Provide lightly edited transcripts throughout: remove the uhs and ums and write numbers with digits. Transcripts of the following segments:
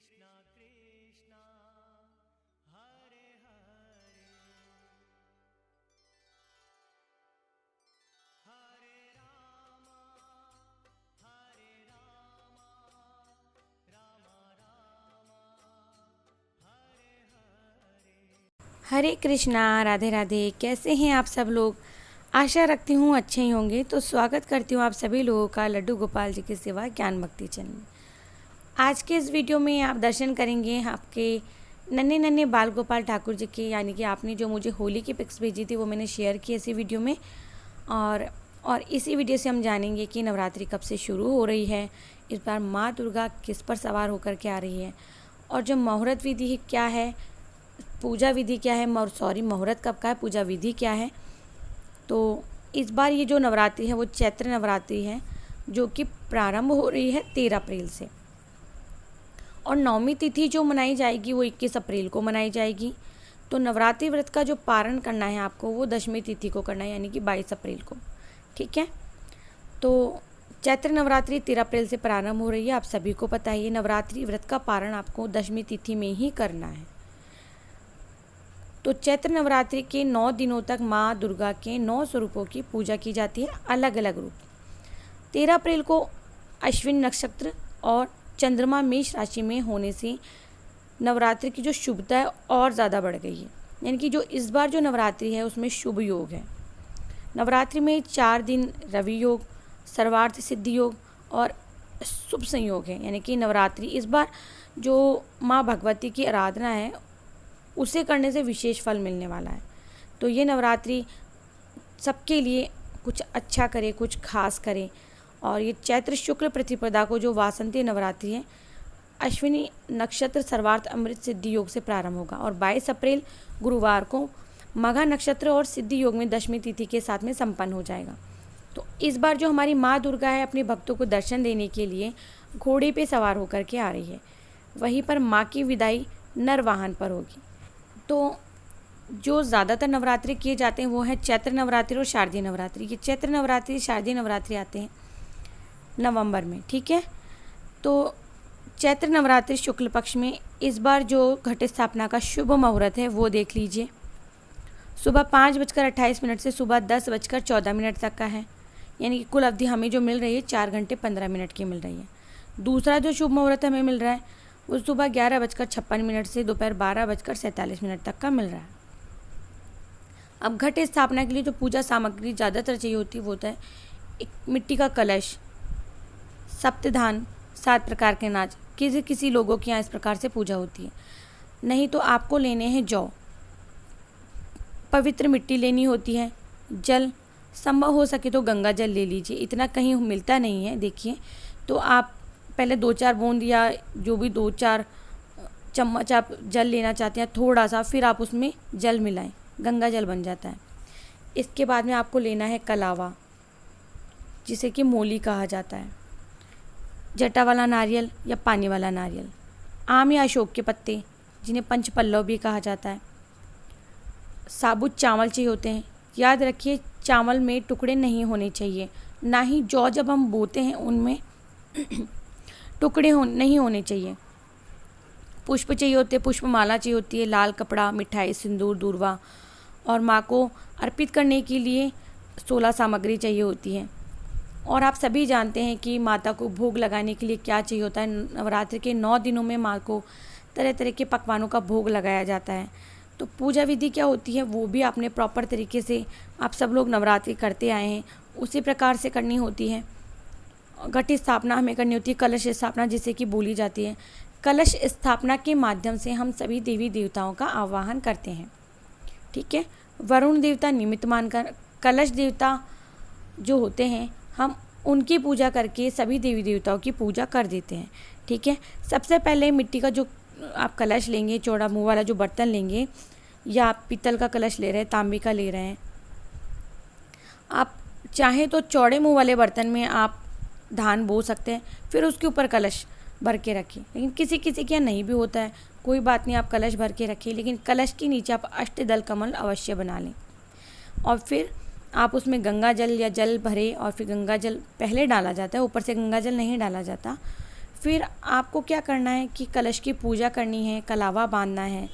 कृष्णा कृष्णा हरे हरे हरे रामा रामा रामा हरे हरे। हरे कृष्णा। राधे राधे। कैसे हैं आप सब लोग? आशा रखती हूँ अच्छे ही होंगे। तो स्वागत करती हूँ आप सभी लोगों का लड्डू गोपाल जी की सेवा ज्ञान भक्ति चैनल में। आज के इस वीडियो में आप दर्शन करेंगे आपके नन्हे नन्हे बाल गोपाल ठाकुर जी के, यानी कि आपने जो मुझे होली की पिक्स भेजी थी वो मैंने शेयर की इसी वीडियो में। और इसी वीडियो से हम जानेंगे कि नवरात्रि कब से शुरू हो रही है, इस बार माँ दुर्गा किस पर सवार होकर के आ रही है, और जो मुहूर्त विधि क्या है, पूजा विधि क्या है, मुहूर्त कब का है, पूजा विधि क्या है। तो इस बार ये जो नवरात्रि है वो चैत्र नवरात्रि है, जो कि प्रारंभ हो रही है 13 अप्रैल से, और नौमी तिथि जो मनाई जाएगी वो 21 अप्रैल को मनाई जाएगी। तो नवरात्रि व्रत का जो पारण करना है आपको वो दशमी तिथि को करना है, यानी कि 22 अप्रैल को। ठीक है। तो चैत्र नवरात्रि 13 अप्रैल से प्रारंभ हो रही है, आप सभी को पता है। ये नवरात्रि व्रत का पारण आपको दशमी तिथि में ही करना है। तो चैत्र नवरात्रि के 9 दिनों तक माँ दुर्गा के 9 स्वरूपों की पूजा की जाती है, अलग अलग रूप। 13 अप्रैल को अश्विन नक्षत्र और चंद्रमा मेष राशि में होने से नवरात्रि की जो शुभता है और ज़्यादा बढ़ गई है, यानी कि जो इस बार जो नवरात्रि है उसमें शुभ योग है। नवरात्रि में 4 दिन रवि योग, सर्वार्थ सिद्धि योग और शुभ संयोग है, यानी कि नवरात्रि इस बार जो माँ भगवती की आराधना है उसे करने से विशेष फल मिलने वाला है। तो ये नवरात्रि सबके लिए कुछ अच्छा करे, कुछ खास करे। और ये चैत्र शुक्ल प्रतिपदा को जो वासंती नवरात्रि है, अश्विनी नक्षत्र सर्वार्थ अमृत सिद्धि योग से प्रारंभ होगा, और 22 अप्रैल गुरुवार को मघा नक्षत्र और सिद्धि योग में दशमी तिथि के साथ में संपन्न हो जाएगा। तो इस बार जो हमारी माँ दुर्गा है अपने भक्तों को दर्शन देने के लिए घोड़े पे सवार होकर के आ रही है। वहीं पर माँ की विदाई नर वाहन पर होगी। तो जो ज़्यादातर नवरात्रि किए जाते हैं वो है चैत्र नवरात्रि और शारदीय नवरात्रि। ये चैत्र नवरात्रि शारदीय नवरात्रि आते हैं नवंबर में। ठीक है। तो चैत्र नवरात्रि शुक्ल पक्ष में इस बार जो घट स्थापना का शुभ मुहूर्त है वो देख लीजिए। सुबह 5:28 से सुबह 10:14 तक का है, यानी कि कुल अवधि हमें जो मिल रही है 4 घंटे 15 मिनट की मिल रही है। दूसरा जो शुभ मुहूर्त हमें मिल रहा है वो सुबह 11:56 से दोपहर 12:47 तक का मिल रहा है। अब घट स्थापना के लिए जो पूजा सामग्री ज़्यादातर चाहिए होती है वो होता है एक मिट्टी का कलश, सप्तधान, 7 प्रकार के अनाज। किसी किसी लोगों के यहाँ इस प्रकार से पूजा होती है। नहीं तो आपको लेने हैं जौ, पवित्र मिट्टी लेनी होती है, जल, संभव हो सके तो गंगा जल ले लीजिए, इतना कहीं मिलता नहीं है। देखिए, तो आप पहले 2-4 बूंद या जो भी 2-4 चम्मच आप जल लेना चाहते हैं थोड़ा सा, फिर आप उसमें जल मिलाएं, गंगा जल बन जाता है। इसके बाद में आपको लेना है कलावा, जिसे कि मोली कहा जाता है, जटा वाला नारियल या पानी वाला नारियल, आम या अशोक के पत्ते जिन्हें पंचपल्लव भी कहा जाता है, साबुत चावल चाहिए होते हैं। याद रखिए चावल में टुकड़े नहीं होने चाहिए, ना ही जौ जब हम बोते हैं उनमें टुकड़े नहीं होने चाहिए। पुष्प चाहिए होते हैं, पुष्पमाला चाहिए होती है, लाल कपड़ा, मिठाई, सिंदूर, दूर्वा, और माँ को अर्पित करने के लिए 16 सामग्री चाहिए होती है। और आप सभी जानते हैं कि माता को भोग लगाने के लिए क्या चाहिए होता है। नवरात्रि के 9 दिनों में माँ को तरह तरह के पकवानों का भोग लगाया जाता है। तो पूजा विधि क्या होती है वो भी आपने प्रॉपर तरीके से, आप सब लोग नवरात्रि करते आए हैं उसी प्रकार से करनी होती है। घट स्थापना हमें करनी होती है, कलश स्थापना जिसे कि बोली जाती है। कलश स्थापना के माध्यम से हम सभी देवी देवताओं का आवाहन करते हैं। ठीक है। वरुण देवता निमित्त मानकर, कलश देवता जो होते हैं हम उनकी पूजा करके सभी देवी देवताओं की पूजा कर देते हैं। ठीक है। सबसे पहले मिट्टी का जो आप कलश लेंगे, चौड़ा मुँह वाला जो बर्तन लेंगे, या आप पीतल का कलश ले रहे हैं, तांबे का ले रहे हैं, आप चाहें तो चौड़े मुँह वाले बर्तन में आप धान बो सकते हैं, फिर उसके ऊपर कलश भर के रखिए। लेकिन किसी किसी के यहाँ नहीं भी होता है, कोई बात नहीं, आप कलश भर के रखिए, लेकिन कलश के नीचे आप अष्टदल कमल अवश्य बना लें। और फिर आप उसमें गंगा जल या जल भरे, और फिर गंगा जल पहले डाला जाता है, ऊपर से गंगा जल नहीं डाला जाता। फिर आपको क्या करना है कि कलश की पूजा करनी है, कलावा बांधना है,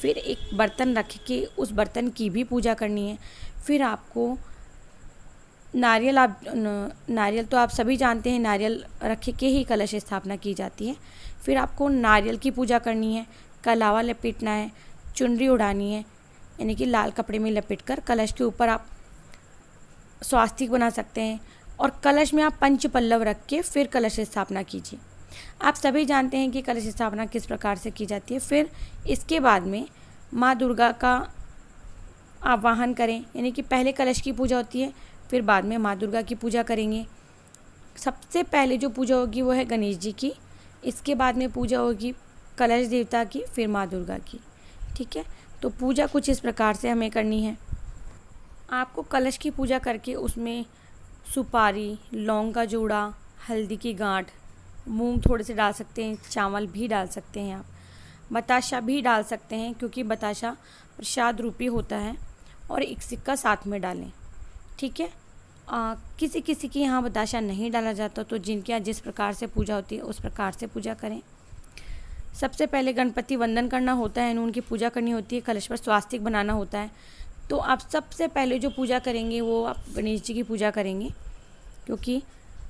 फिर एक बर्तन रख के उस बर्तन की भी पूजा करनी है। फिर आपको नारियल तो आप सभी जानते हैं, नारियल रख के ही कलश स्थापना की जाती है। फिर आपको नारियल की पूजा करनी है, कलावा लपेटना है, चुनरी उड़ानी है, यानी कि लाल कपड़े में लपेटकर कलश के ऊपर आप स्वास्तिक बना सकते हैं और कलश में आप पंच पल्लव रख के फिर कलश स्थापना कीजिए। आप सभी जानते हैं कि कलश स्थापना किस प्रकार से की जाती है। फिर इसके बाद में माँ दुर्गा का आवाहन करें, यानी कि पहले कलश की पूजा होती है, फिर बाद में माँ दुर्गा की पूजा करेंगे। सबसे पहले जो पूजा होगी वो है गणेश जी की, इसके बाद में पूजा होगी कलश देवता की, फिर माँ दुर्गा की। ठीक है, तो पूजा कुछ इस प्रकार से हमें करनी है। आपको कलश की पूजा करके उसमें सुपारी, लौंग का जूड़ा, हल्दी की गांठ, मूंग थोड़े से डाल सकते हैं, चावल भी डाल सकते हैं, आप बताशा भी डाल सकते हैं क्योंकि बताशा प्रसाद रूपी होता है, और एक सिक्का साथ में डालें। ठीक है, किसी किसी के यहाँ बताशा नहीं डाला जाता, तो जिनके यहाँ जिस प्रकार से पूजा होती है उस प्रकार से पूजा करें। सबसे पहले गणपति वंदन करना होता है, उनकी पूजा करनी होती है, कलश पर स्वास्तिक बनाना होता है। तो आप सबसे पहले जो पूजा करेंगे वो आप गणेश जी की पूजा करेंगे, क्योंकि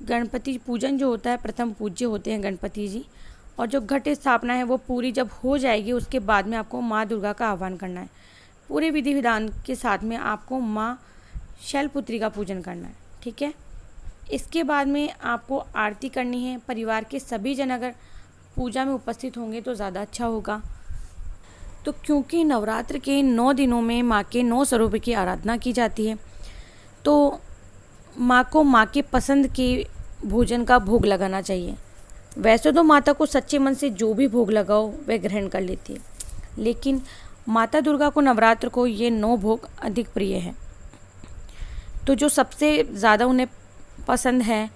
गणपति पूजन जो होता है प्रथम पूज्य होते हैं गणपति जी। और जो घट स्थापना है वो पूरी जब हो जाएगी उसके बाद में आपको माँ दुर्गा का आह्वान करना है। पूरे विधि विधान के साथ में आपको माँ शैलपुत्री का पूजन करना है। ठीक है, इसके बाद में आपको आरती करनी है। परिवार के सभी जन अगर पूजा में उपस्थित होंगे तो ज़्यादा अच्छा होगा। तो क्योंकि नवरात्र के 9 दिनों में माँ के 9 स्वरूप की आराधना की जाती है, तो माँ को माँ के पसंद के भोजन का भोग लगाना चाहिए। वैसे तो माता को सच्चे मन से जो भी भोग लगाओ वह ग्रहण कर लेती है, लेकिन माता दुर्गा को नवरात्र को ये 9 भोग अधिक प्रिय है। तो जो सबसे ज़्यादा उन्हें पसंद है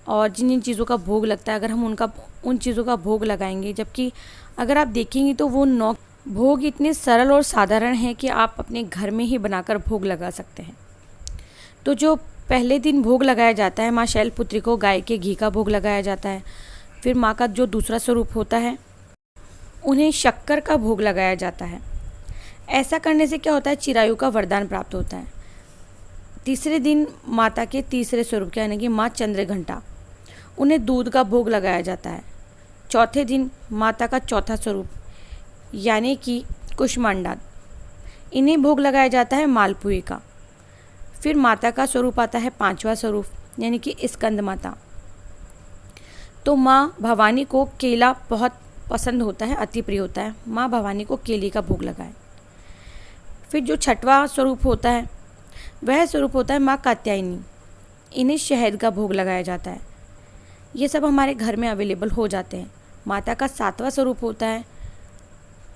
और जिन जिन चीज़ों का भोग लगता है, अगर हम उन चीज़ों का भोग लगाएंगे, जबकि अगर आप देखेंगे तो वो 9 भोग इतने सरल और साधारण हैं कि आप अपने घर में ही बनाकर भोग लगा सकते हैं। तो जो पहले दिन भोग लगाया जाता है, माँ शैलपुत्री को गाय के घी का भोग लगाया जाता है। फिर माँ का जो दूसरा स्वरूप होता है उन्हें शक्कर का भोग लगाया जाता है। ऐसा करने से क्या होता है, चिरायु का वरदान प्राप्त होता है। तीसरे दिन माता के तीसरे स्वरूप यानी कि माँ चंद्रघंटा, उन्हें दूध का भोग लगाया जाता है। चौथे दिन माता का चौथा स्वरूप यानी कि कुष्मांडा, इन्हें भोग लगाया जाता है मालपुए का। फिर माता का स्वरूप आता है 5वां स्वरूप यानी कि स्कंद माता। तो माँ भवानी को केला बहुत पसंद होता है, अति प्रिय होता है, माँ भवानी को केले का भोग लगाएं। फिर जो 6वां स्वरूप होता है वह स्वरूप होता है माँ कात्यायनी, इन्हें शहद का भोग लगाया जाता है। ये सब हमारे घर में अवेलेबल हो जाते हैं। माता का 7वां स्वरूप होता है,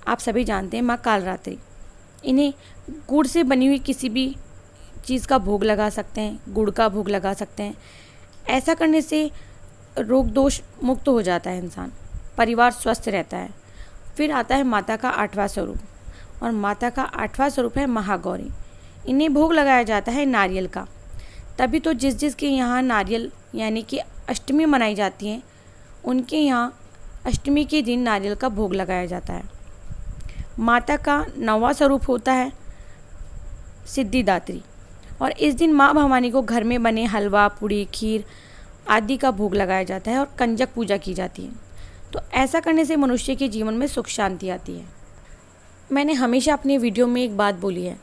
आप सभी जानते हैं, माँ कालरात्रि, इन्हें गुड़ से बनी हुई किसी भी चीज़ का भोग लगा सकते हैं, गुड़ का भोग लगा सकते हैं। ऐसा करने से रोग दोष मुक्त हो जाता है इंसान, परिवार स्वस्थ रहता है। फिर आता है माता का 8वां स्वरूप, और माता का 8वां स्वरूप है महागौरी, इन्हें भोग लगाया जाता है नारियल का। तभी तो जिस जिस के यहाँ नारियल यानी कि अष्टमी मनाई जाती है, उनके यहाँ अष्टमी के दिन नारियल का भोग लगाया जाता है। माता का 9वां स्वरूप होता है सिद्धिदात्री, और इस दिन माँ भवानी को घर में बने हलवा, पूड़ी, खीर आदि का भोग लगाया जाता है और कंजक पूजा की जाती है। तो ऐसा करने से मनुष्य के जीवन में सुख शांति आती है। मैंने हमेशा अपनी वीडियो में एक बात बोली है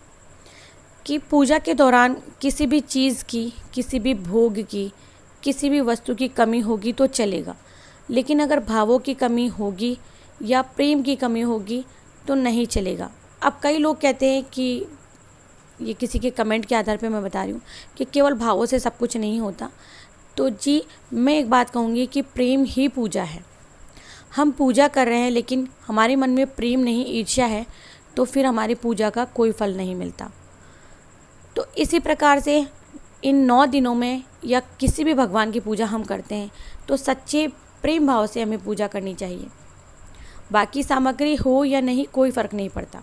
कि पूजा के दौरान किसी भी चीज़ की, किसी भी भोग की, किसी भी वस्तु की कमी होगी तो चलेगा, लेकिन अगर भावों की कमी होगी या प्रेम की कमी होगी तो नहीं चलेगा। अब कई लोग कहते हैं कि, ये किसी के कमेंट के आधार पे मैं बता रही हूँ कि केवल भावों से सब कुछ नहीं होता। तो जी, मैं एक बात कहूँगी कि प्रेम ही पूजा है। हम पूजा कर रहे हैं लेकिन हमारे मन में प्रेम नहीं, ईर्ष्या है, तो फिर हमारी पूजा का कोई फल नहीं मिलता। तो इसी प्रकार से इन 9 दिनों में या किसी भी भगवान की पूजा हम करते हैं तो सच्चे प्रेम भाव से हमें पूजा करनी चाहिए। बाकी सामग्री हो या नहीं कोई फ़र्क नहीं पड़ता।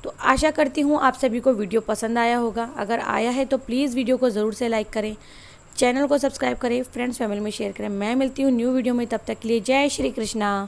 तो आशा करती हूँ आप सभी को वीडियो पसंद आया होगा। अगर आया है तो प्लीज़ वीडियो को ज़रूर से लाइक करें, चैनल को सब्सक्राइब करें, फ्रेंड्स फैमिली में शेयर करें। मैं मिलती हूँ न्यू वीडियो में, तब तक के लिए जय श्री कृष्णा।